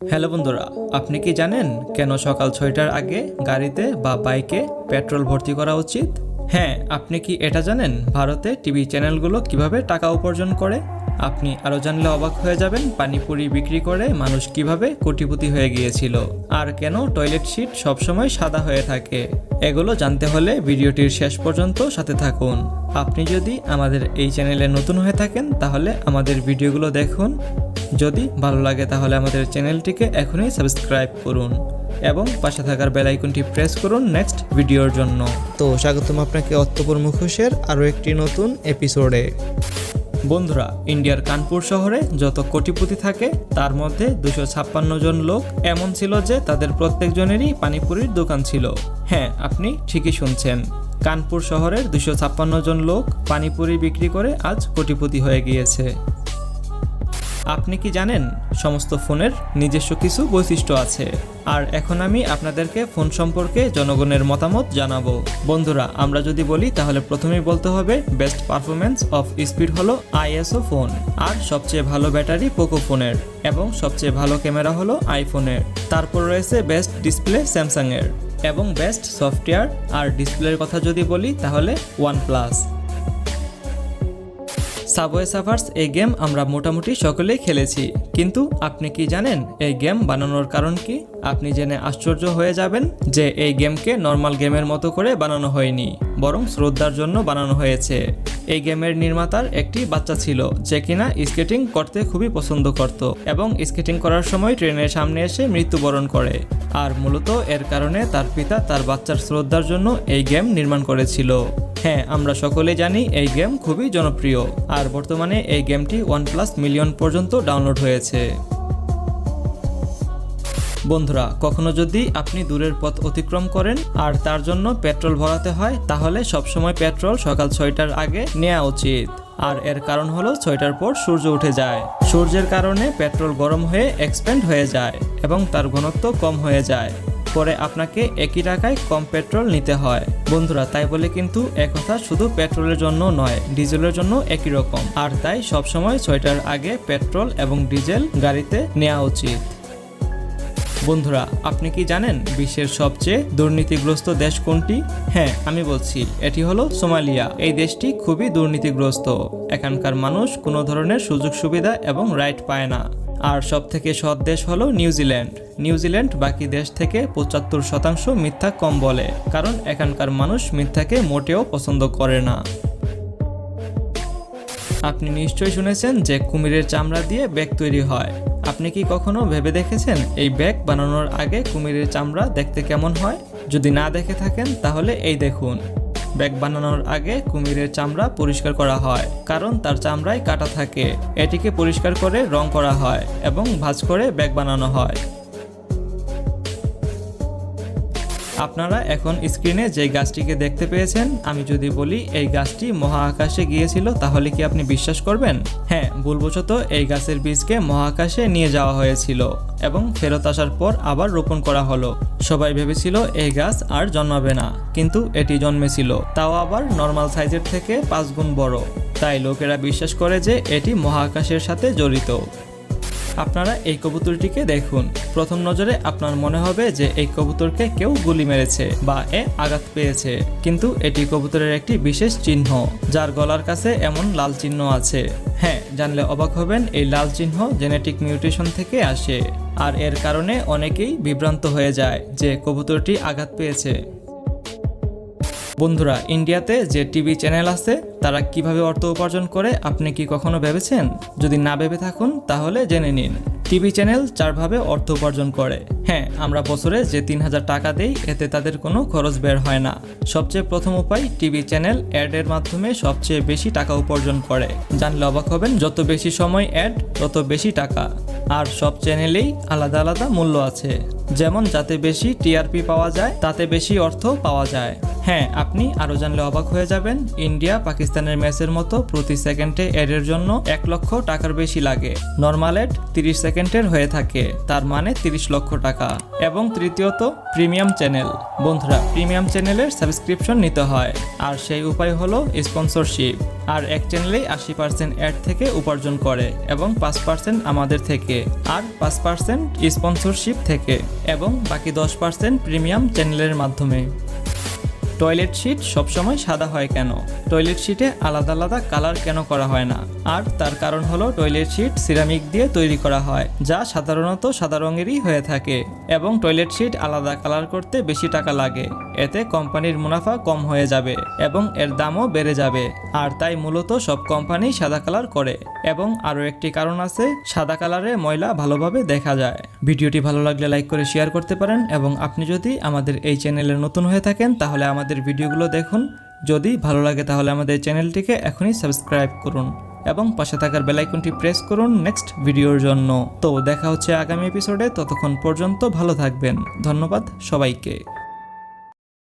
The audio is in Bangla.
হ্যালো বন্ধুরা, আপনি কি জানেন কেন সকাল 6টার আগে গাড়িতে বা বাইকে পেট্রোল ভর্তি করা উচিত? হ্যাঁ, আপনি কি এটা জানেন ভারতে টিভি চ্যানেলগুলো কিভাবে টাকা উপার্জন করে? আপনি আরও জানলে অবাক হয়ে যাবেন পানিপুরি বিক্রি করে মানুষ কিভাবে কোটিপতি হয়ে গিয়েছিল, আর কেন টয়লেট সিট সবসময় সাদা হয়ে থাকে। এগুলো জানতে হলে ভিডিওটির শেষ পর্যন্ত সাথে থাকুন। আপনি যদি আমাদের এই চ্যানেলে নতুন হয়ে থাকেন তাহলে আমাদের ভিডিওগুলো দেখুন। যদি ভালো লাগে তাহলে আমাদের চ্যানেলটিকে এখনই সাবস্ক্রাইব করুন এবং পাশে থাকার বেল আইকনটি প্রেস করুন নেক্সট ভিডিওর জন্য। তো স্বাগতম আপনাকে অর্থপূর্ণ মুখোশের আরও একটি নতুন এপিসোডে। বন্ধুরা, ইন্ডিয়ার কানপুর শহরে যত কোটিপতি থাকে তার মধ্যে 256 জন লোক এমন ছিল যে তাদের প্রত্যেকজনেরই পানিপুরির দোকান ছিল। হ্যাঁ, আপনি ঠিকই শুনছেন, কানপুর শহরের 256 জন লোক পানিপুরি বিক্রি করে আজ কোটিপতি হয়ে গিয়েছে। আপনি কি জানেন সমস্ত ফোনের নিজস্ব কিছু বৈশিষ্ট্য আছে, আর এখন আমি আপনাদেরকে ফোন সম্পর্কে জনগণের মতামত জানাবো। বন্ধুরা, আমরা যদি বলি তাহলে প্রথমেই বলতে হবে বেস্ট পারফরমেন্স অফ স্পিড হলো আইএসও ফোন, আর সবচেয়ে ভালো ব্যাটারি পোকো ফোনের, এবং সবচেয়ে ভালো ক্যামেরা হলো আইফোনের। তারপর রয়েছে বেস্ট ডিসপ্লে স্যামসাং এর, এবং বেস্ট সফটওয়্যার আর ডিসপ্লের কথা যদি বলি তাহলে ওয়ানপ্লাস। সাবওয়ে সার্ফার্স এই গেম আমরা মোটামুটি সকলেই খেলেছি, কিন্তু আপনি কি জানেন এই গেম বানানোর কারণ কি? আপনি জেনে আশ্চর্য হয়ে যাবেন যে এই গেমকে নর্মাল গেমের মতো করে বানানো হয়নি, বরং শ্রদ্ধার জন্য বানানো হয়েছে। এই গেমের নির্মাতার একটি বাচ্চা ছিল যে কিনা স্কেটিং করতে খুবই পছন্দ করত, এবং স্কেটিং করার সময় ট্রেনের সামনে এসে মৃত্যুবরণ করে। আর মূলত এর কারণে তার পিতা তার বাচ্চার শ্রদ্ধার জন্য এই গেম নির্মাণ করেছিল। হ্যাঁ, আমরা সকলে জানি এই গেম খুবই জনপ্রিয়, আর বর্তমানে এই গেমটি 1+ মিলিয়ন পর্যন্ত ডাউনলোড হয়েছে। বন্ধুরা, কখনো যদি আপনি দূরের পথ অতিক্রম করেন আর তার জন্য পেট্রোল ভরাতে হয়, তাহলে সবসময় পেট্রোল সকাল 6টার আগে নেওয়া উচিত। আর এর কারণ হলো 6টার পর সূর্য উঠে যায়। সূর্যের কারণে পেট্রোল গরম হয়ে এক্সপ্যান্ড হয়ে যায় এবং তার ঘনত্ব কম হয়ে যায়। পরে আপনাকে একই টাকায় কম পেট্রোল নিতে হয়। বন্ধুরা, তাই বলে কিন্তু একথা শুধু পেট্রোলের জন্য নয়, ডিজেলের জন্য একই রকম। আর তাই সবসময় 6টার আগে পেট্রোল এবং ডিজেল গাড়িতে নেওয়া উচিত। বন্ধুরা, আপনি কি জানেন বিশ্বের সবচেয়ে দুর্নীতিগ্রস্ত দেশ কোনটি? হ্যাঁ, আমি বলছি, এটি হলো সোমালিয়া। এই দেশটি খুবই দুর্নীতিগ্রস্ত। এখানকার মানুষ কোনো ধরনের সুযোগ সুবিধা এবং রাইট পায় না। আর সব থেকে সৎ দেশ হলো নিউজিল্যান্ড। নিউজিল্যান্ড বাকি দেশ থেকে 75% মিথ্যা কম বলে, কারণ এখানকার মানুষ মিথ্যাকে মোটেও পছন্দ করে না। আপনি নিশ্চয়ই শুনেছেন যে কুমিরের চামড়া দিয়ে ব্যাগ তৈরি হয়। আপনি কি কখনো ভেবে দেখেছেন এই ব্যাগ বানানোর আগে কুমিরের চামড়া দেখতে কেমন হয়? যদি না দেখে থাকেন তাহলে এই দেখুন। ব্যাগ বানানোর আগে কুমিরের চামড়া পরিষ্কার করা হয়, কারণ তার চামড়ায় কাটা থাকে। এটিকে পরিষ্কার করে রং করা হয় এবং ভাঁজ করে ব্যাগ বানানো হয়। আপনারা এখন স্ক্রিনে যে গাছটিকে দেখতে পেয়েছেন, আমি যদি বলি এই গাছটি মহাকাশে গিয়েছিল, তাহলে কি আপনি বিশ্বাস করবেন? হ্যাঁ, ভুলবশত এই গাছের বীজকে মহাকাশে নিয়ে যাওয়া হয়েছিল এবং ফেরত আসার পর আবার রোপণ করা হলো। সবাই ভেবেছিল এই গাছ আর জন্মাবে না, কিন্তু এটি জন্মেছিল, তাও আবার নর্মাল সাইজের থেকে 5 গুণ বড়। তাই লোকেরা বিশ্বাস করে যে এটি মহাকাশের সাথে জড়িত। আপনারা এই কবুতরটিকে দেখুন। প্রথম নজরে আপনার মনে হবে যে এই কবুতরকে কেউ গুলি মেরেছে বা আঘাত পেয়েছে, কিন্তু এটি কবুতরের একটি বিশেষ চিহ্ন, যার গলার কাছে এমন লাল চিহ্ন আছে। হ্যাঁ, জানলে অবাক হবেন, এই লাল চিহ্ন জেনেটিক মিউটেশন থেকে আসে, আর এর কারণে অনেকেই বিভ্রান্ত হয়ে যায় যে কবুতরটি আঘাত পেয়েছে। বন্ধুরা, ইন্ডিয়াতে যে টিভি চ্যানেল আছে তারা কিভাবে অর্থ উপার্জন করে আপনি কি কখনো ভেবেছেন? যদি না ভেবে থাকুন তাহলে জেনে নিন। টিভি চ্যানেল 4 ভাবে অর্থ উপার্জন করে। হ্যাঁ, আমরা বছরে যে 3000 টাকা দেই এতে তাদের কোনো খরচ বের হয় না। সবচেয়ে প্রথম উপায়, টিভি চ্যানেল অ্যাডের মাধ্যমে সবচেয়ে বেশি টাকা উপার্জন করে। জানলে অবাক হবেন, যত বেশি সময় অ্যাড তত বেশি টাকা। আর সব চ্যানেলেই আলাদা আলাদা মূল্য আছে, যেমন যাতে বেশি টিআরপি পাওয়া যায় তাতে বেশি অর্থ পাওয়া যায়। হ্যাঁ, আপনি আরও জানলে অবাক হয়ে যাবেন, ইন্ডিয়া পাকিস্তানের ম্যাচের মতো প্রতি সেকেন্ডে অ্যাডের জন্য 1 লক্ষ টাকার বেশি লাগে। নর্মাল অ্যাড 30 সেকেন্ডের হয়ে থাকে, তার মানে 30 লক্ষ টাকা। এবং তৃতীয়ত, প্রিমিয়াম চ্যানেল। বন্ধুরা, প্রিমিয়াম চ্যানেলের সাবস্ক্রিপশন নিতে হয়, আর সেই উপায় হলো স্পন্সরশিপ। আর এক চ্যানেলেই 80% অ্যাড থেকে উপার্জন করে এবং 5% আমাদের থেকে। থেকে, আর 5% স্পন্সরশিপ থেকে এবং বাকি 10% প্রিমিয়াম চ্যানেলের মাধ্যমে। টয়লেট সিট সবসময় সাদা হয় কেন? টয়লেট সিটে আলাদা আলাদা কালার কেন করা হয় না? আর তার কারণ হলো টয়লেট সিট সিরামিক দিয়ে তৈরি করা হয়, যা সাধারণত সাদা রঙেরই হয়ে থাকে এবং টয়লেট সিট আলাদা কালার করতে বেশি টাকা লাগে। এতে কোম্পানির মুনাফা কম হয়ে যাবে এবং এর দামও বেড়ে যাবে, আর তাই মূলত সব কোম্পানি সাদা কালার করে। এবং আরও একটি কারণ আছে, সাদা কালারে ময়লা ভালোভাবে দেখা যায়। ভিডিওটি ভালো লাগলে লাইক করে শেয়ার করতে পারেন এবং আপনি যদি আমাদের এই চ্যানেলে নতুন হয়ে থাকেন তাহলে আমাদের ভিডিওগুলো দেখুন। যদি ভালো লাগে তাহলে আমাদের চ্যানেলটিকে এখনই সাবস্ক্রাইব করুন এবং পাশে থাকার বেল আইকনটি প্রেস করুন নেক্সট ভিডিওর জন্য। তো দেখা হচ্ছে আগামী এপিসোডে, ততক্ষণ পর্যন্ত ভালো থাকবেন। ধন্যবাদ সবাইকে।